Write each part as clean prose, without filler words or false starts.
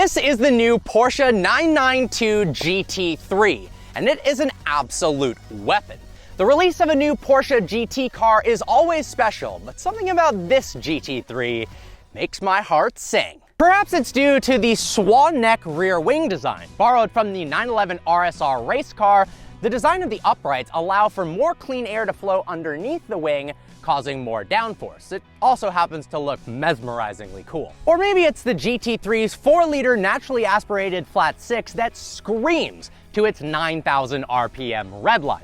This is the new Porsche 992 GT3, and it is an absolute weapon. The release of a new Porsche GT car is always special, but something about this GT3 makes my heart sing. Perhaps it's due to the swan neck rear wing design. Borrowed from the 911 RSR race car, the design of the uprights allow for more clean air to flow underneath the wing, causing more downforce. It also happens to look mesmerizingly cool. Or maybe it's the GT3's 4-liter naturally aspirated flat 6 that screams to its 9,000 RPM redline.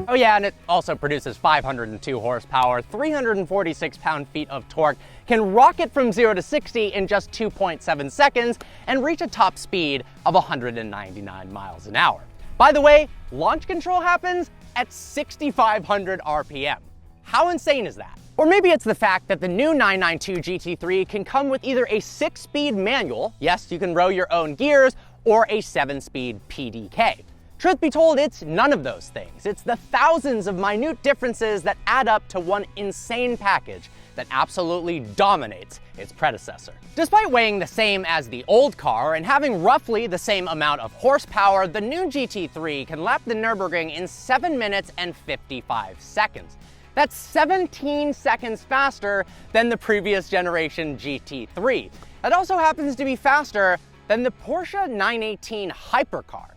Oh yeah, and it also produces 502 horsepower, 346 pound-feet of torque, can rocket from 0 to 60 in just 2.7 seconds, and reach a top speed of 199 miles an hour. By the way, launch control happens at 6,500 RPM. How insane is that? Or maybe it's the fact that the new 992 GT3 can come with either a 6-speed manual, yes, you can row your own gears, or a 7-speed PDK. Truth be told, it's none of those things. It's the thousands of minute differences that add up to one insane package that absolutely dominates its predecessor. Despite weighing the same as the old car and having roughly the same amount of horsepower, the new GT3 can lap the Nürburgring in 7 minutes and 55 seconds. That's 17 seconds faster than the previous generation GT3. That also happens to be faster than the Porsche 918 hypercar.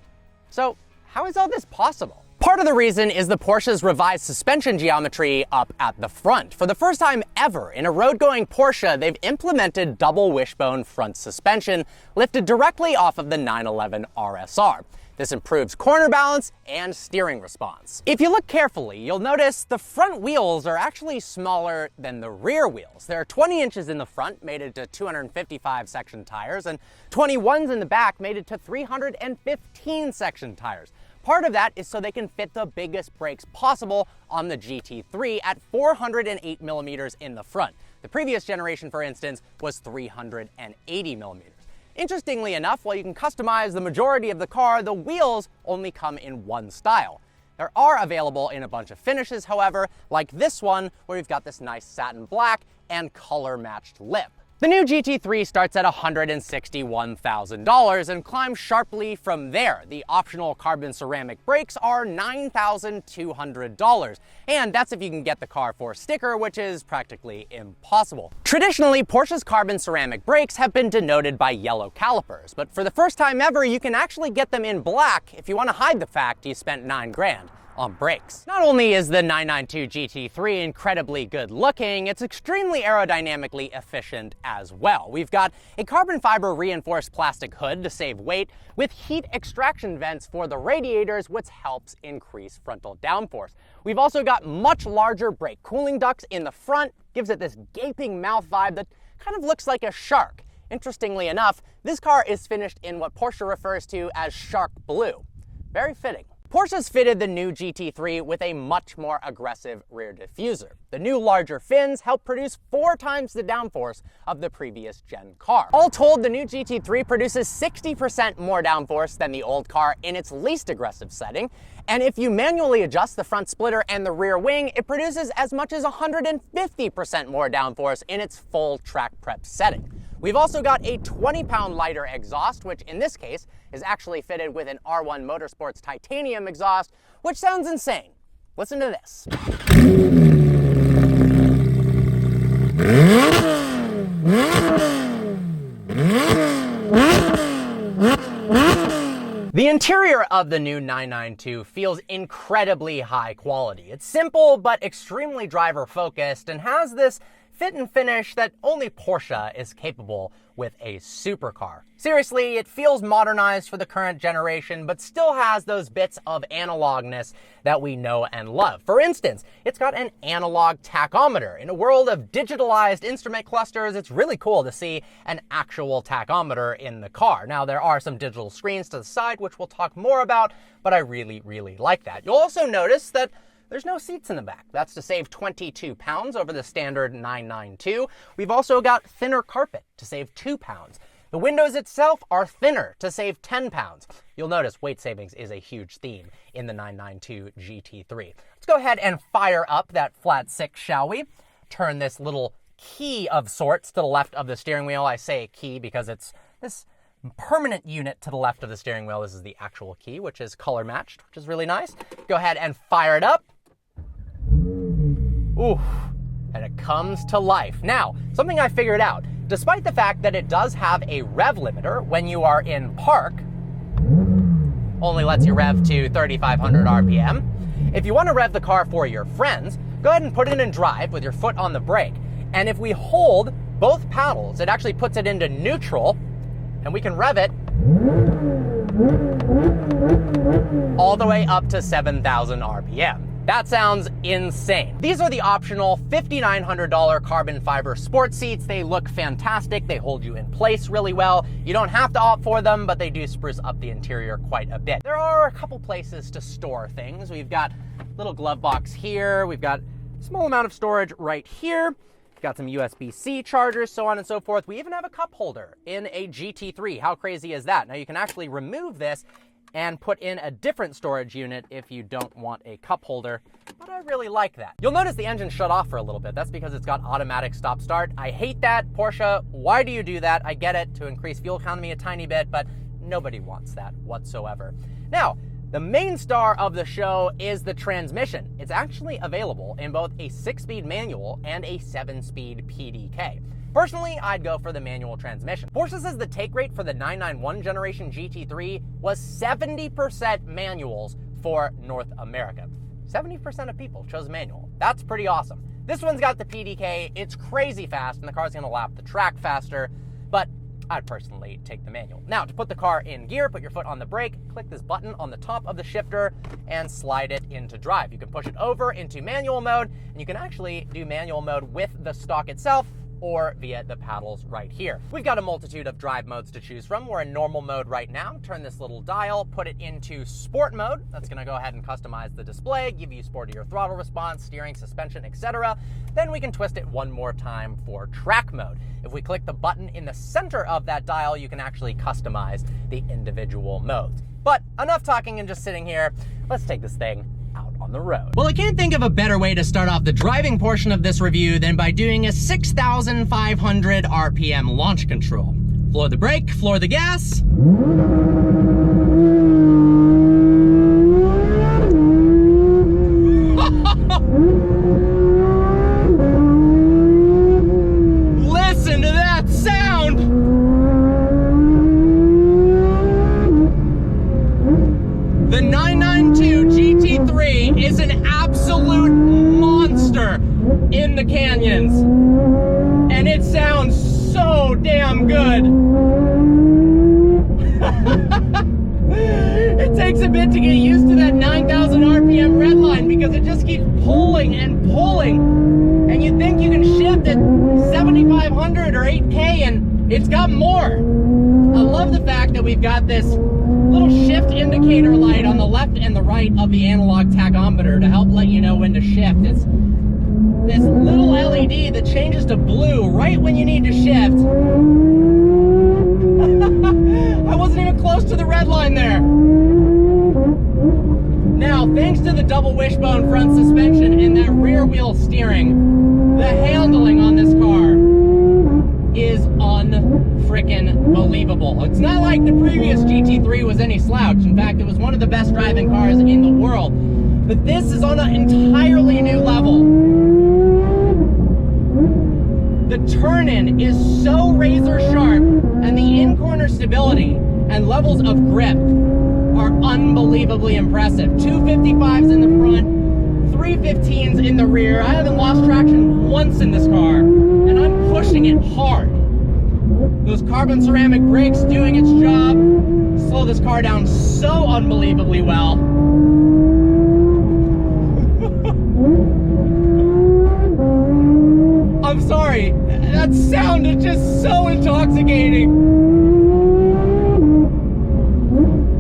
So, how is all this possible? Part of the reason is the Porsche's revised suspension geometry up at the front. For the first time ever in a road-going Porsche, they've implemented double wishbone front suspension lifted directly off of the 911 RSR. This improves corner balance and steering response. If you look carefully, you'll notice the front wheels are actually smaller than the rear wheels. They're 20 inches in the front, mated to 255 section tires, and 21s in the back, mated to 315 section tires. Part of that is so they can fit the biggest brakes possible on the GT3 at 408 millimeters in the front. The previous generation, for instance, was 380 millimeters. Interestingly enough, while you can customize the majority of the car, the wheels only come in one style. There are available in a bunch of finishes, however, like this one, where we've got this nice satin black and color-matched lip. The new GT3 starts at $161,000 and climbs sharply from there. The optional carbon ceramic brakes are $9,200, and that's if you can get the car for sticker, which is practically impossible. Traditionally, Porsche's carbon ceramic brakes have been denoted by yellow calipers, but for the first time ever, you can actually get them in black if you want to hide the fact you spent $9 grand on brakes. Not only is the 992 GT3 incredibly good looking, it's extremely aerodynamically efficient as well. We've got a carbon fiber reinforced plastic hood to save weight with heat extraction vents for the radiators, which helps increase frontal downforce. We've also got much larger brake cooling ducts in the front, gives it this gaping mouth vibe that kind of looks like a shark. Interestingly enough, this car is finished in what Porsche refers to as shark blue. Very fitting. Porsche's fitted the new GT3 with a much more aggressive rear diffuser. The new larger fins help produce 4 times the downforce of the previous gen car. All told, the new GT3 produces 60% more downforce than the old car in its least aggressive setting, and if you manually adjust the front splitter and the rear wing, it produces as much as 150% more downforce in its full track prep setting. We've also got a 20-pound lighter exhaust, which in this case is actually fitted with an R1 Motorsports titanium exhaust, which sounds insane. Listen to this. The interior of the new 992 feels incredibly high quality. It's simple but extremely driver-focused and has this fit and finish that only Porsche is capable with a supercar. Seriously, it feels modernized for the current generation, but still has those bits of analogness that we know and love. For instance, it's got an analog tachometer. In a world of digitalized instrument clusters, it's really cool to see an actual tachometer in the car. Now, there are some digital screens to the side, which we'll talk more about, but I really, really like that. You'll also notice that there's no seats in the back. That's to save 22 pounds over the standard 992. We've also got thinner carpet to save 2 pounds. The windows itself are thinner to save 10 pounds. You'll notice weight savings is a huge theme in the 992 GT3. Let's go ahead and fire up that flat 6, shall we? Turn this little key of sorts to the left of the steering wheel. I say key because it's this permanent unit to the left of the steering wheel. This is the actual key, which is color matched, which is really nice. Go ahead and fire it up. Ooh, and it comes to life. Now, something I figured out, despite the fact that it does have a rev limiter when you are in park, only lets you rev to 3,500 RPM. If you want to rev the car for your friends, go ahead and put it in drive with your foot on the brake. And if we hold both paddles, it actually puts it into neutral, and we can rev it all the way up to 7,000 RPM. That sounds insane. These are the optional $5,900 carbon fiber sports seats. They look fantastic. They hold you in place really well. You don't have to opt for them, but they do spruce up the interior quite a bit. There are a couple places to store things. We've got a little glove box here. We've got a small amount of storage right here. We've got some USB-C chargers, so on and so forth. We even have a cup holder in a GT3. How crazy is that? Now you can actually remove this and put in a different storage unit if you don't want a cup holder, but I really like that. You'll notice the engine shut off for a little bit. That's because it's got automatic stop-start. I hate that. Porsche, why do you do that? I get it, to increase fuel economy a tiny bit, but nobody wants that whatsoever. Now, the main star of the show is the transmission. It's actually available in both a 6-speed manual and a 7-speed PDK. Personally, I'd go for the manual transmission. Porsche says the take rate for the 991 generation GT3 was 70% manuals for North America. 70% of people chose manual. That's pretty awesome. This one's got the PDK, it's crazy fast, and the car's gonna lap the track faster, but I'd personally take the manual. Now, to put the car in gear, put your foot on the brake, click this button on the top of the shifter, and slide it into drive. You can push it over into manual mode, and you can actually do manual mode with the stock itself, or via the paddles right here. We've got a multitude of drive modes to choose from. We're in normal mode right now. Turn this little dial, put it into sport mode. That's gonna go ahead and customize the display, give you sportier throttle response, steering, suspension, etc. Then we can twist it one more time for track mode. If we click the button in the center of that dial, you can actually customize the individual modes. But enough talking and just sitting here. Let's take this thing out on the road. Well, I can't think of a better way to start off the driving portion of this review than by doing a 6,500 RPM launch control. Floor the brake, floor the gas. Listen to that sound! The 992 GT3 is an absolute monster in the canyons, and it sounds so damn good. It takes a bit to get used to that 9,000 RPM red line because it just keeps pulling and pulling, and you think you can shift at 7,500 or 8K, and it's got more. I love the fact that we've got this little shift indicator light on the left and the right of the analog tachometer to help let you know when to shift. It's this little LED that changes to blue right when you need to shift. I wasn't even close to the red line there. Now, thanks to the double wishbone front suspension and that rear wheel steering, the handling on this car is unfrickin' believable. It's not like the previous GT3 was any slouch. In fact, it was one of the best driving cars in the world. But this is on an entirely new level. The turn-in is so razor sharp, and the in-corner stability and levels of grip are unbelievably impressive. 255s in the front, 315s in the rear. I haven't lost traction once in this car, and I'm pushing it hard. Those carbon ceramic brakes doing its job. Slow this car down so unbelievably well. I'm sorry, that sound is just so intoxicating.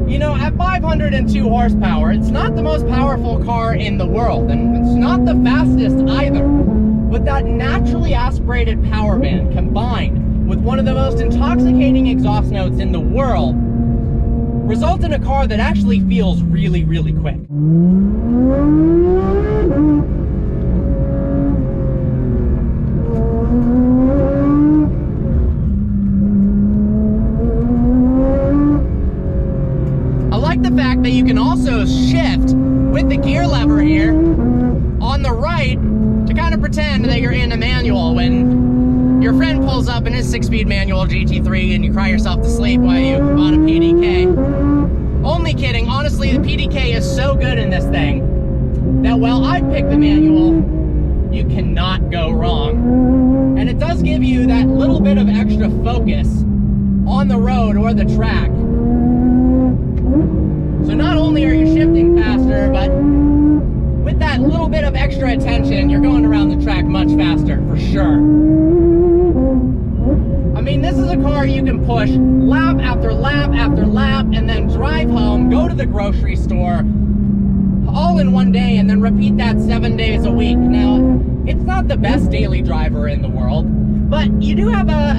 You know, at 502 horsepower, it's not the most powerful car in the world, and it's not the fastest either. But that naturally aspirated power band combined with one of the most intoxicating exhaust notes in the world results in a car that actually feels really, really quick. that you can also shift with the gear lever here on the right to kind of pretend that you're in a manual when your friend pulls up in his 6-speed manual GT3 and you cry yourself to sleep while you bought a PDK. Only kidding. Honestly, the PDK is so good in this thing that while I pick the manual, you cannot go wrong. And it does give you that little bit of extra focus on the road or the track. So not only are you shifting faster, but with that little bit of extra attention, you're going around the track much faster, for sure. I mean, this is a car you can push lap after lap after lap and then drive home, go to the grocery store, all in one day, and then repeat that 7 days a week. Now, it's not the best daily driver in the world, but you do have a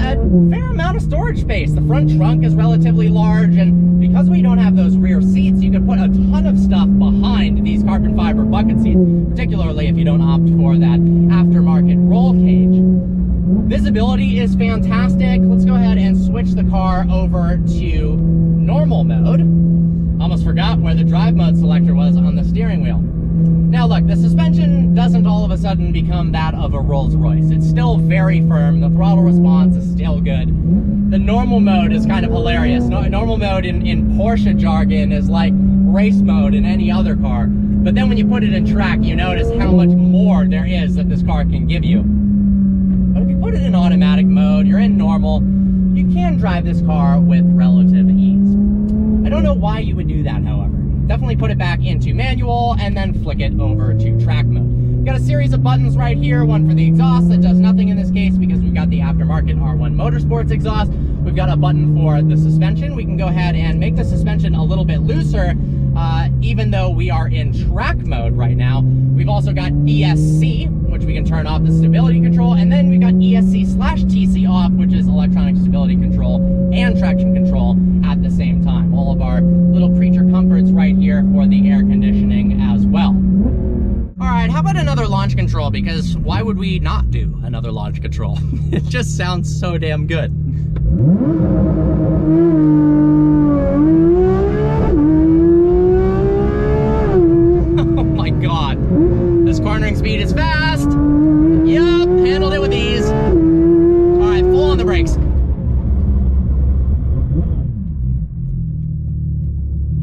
fair amount of storage space. The front trunk is relatively large, and because we don't have those rear seats, you can put a ton of stuff behind these carbon fiber bucket seats, particularly if you don't opt for that aftermarket roll cage. Visibility is fantastic. Let's go ahead and switch the car over to normal mode. Almost forgot where the drive mode selector was on the steering wheel. Now look, the suspension doesn't all of a sudden become that of a Rolls-Royce. It's still very firm. The throttle response is still good. The normal mode is kind of hilarious. Normal mode in Porsche jargon is like race mode in any other car. But then when you put it in track, you notice how much more there is that this car can give you. But if you put it in automatic mode, you're in normal, you can drive this car with relative ease. I don't know why you would do that, however. Definitely put it back into manual and then flick it over to track mode. We've got a series of buttons right here, one for the exhaust that does nothing in this case because we've got the aftermarket R1 Motorsports exhaust. We've got a button for the suspension. We can go ahead and make the suspension a little bit looser, even though we are in track mode right now. We've also got ESC, which we can turn off the stability control, and then we've got ESC/TC off, which is electronic stability control and traction control at the same time. All of our little creature comforts right here for the air conditioning as well. All right, how about another launch control? Because why would we not do another launch control? It just sounds so damn good. Oh my God. This cornering speed is fast. Yup, handled it with ease. All right, full on the brakes.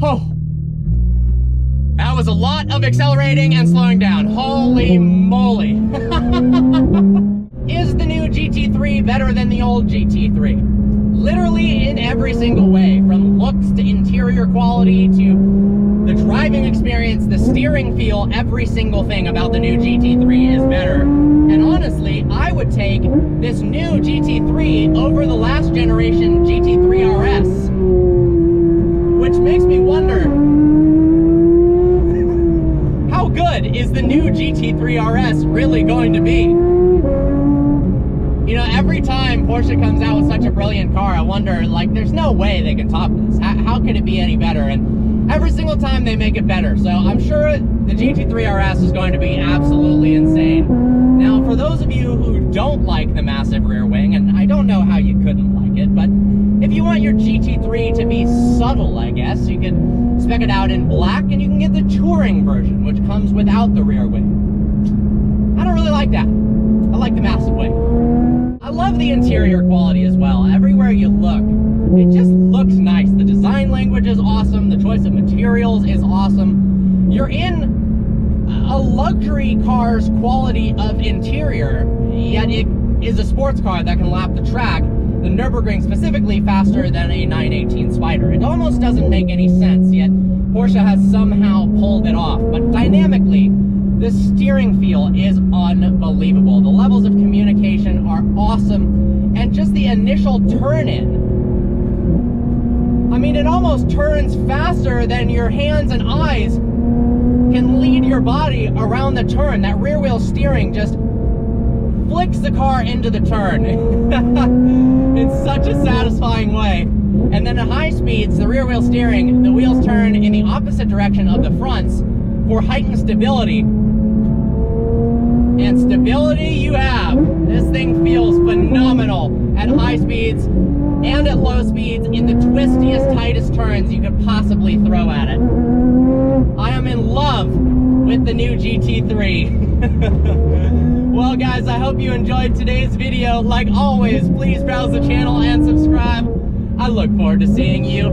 Oh, that was a lot of accelerating and slowing down. Holy moly. Is the new GT3 better than the old GT3? Literally in every single way, from looks to interior quality to the driving experience, the steering feel, every single thing about the new GT3 is better. And honestly, I would take this new GT3 over the last generation GT3 RS. Which makes me wonder, how good is the new GT3 RS really going to be? You know, every time Porsche comes out with such a brilliant car, I wonder, like, there's no way they can top this. How could it be any better? And every single time they make it better. So I'm sure the GT3 RS is going to be absolutely insane. Now, for those of you who don't like the massive rear wing, and I don't know how you couldn't like it, but if you want your GT3 to be subtle, I guess, you can spec it out in black, and you can get the touring version, which comes without the rear wing. I don't really like that. I like the massive wing. I love the interior quality as well. Everywhere you look, it just looks nice. The design language is awesome. The choice of materials is awesome. You're in a luxury car's quality of interior, yet it is a sports car that can lap the track, the Nürburgring specifically, faster than a 918 Spider. It almost doesn't make any sense, yet Porsche has somehow pulled it off. But dynamically, the steering feel is unbelievable. The levels of communication are awesome, and just the initial turn-in, I mean, it almost turns faster than your hands and eyes can lead your body around the turn. That rear wheel steering just flicks the car into the turn in such a satisfying way. And then at high speeds, the rear wheel steering, the wheels turn in the opposite direction of the fronts for heightened stability. And stability you have. This thing feels phenomenal at high speeds. and at low speeds in the twistiest, tightest turns you could possibly throw at it. I am in love with the new GT3. Well guys, I hope you enjoyed today's video. Like always, please browse the channel and subscribe. I look forward to seeing you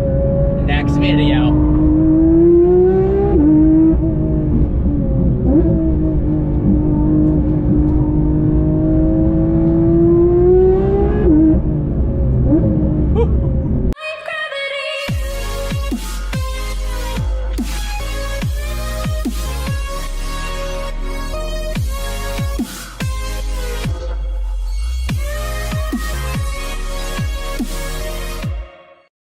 next video.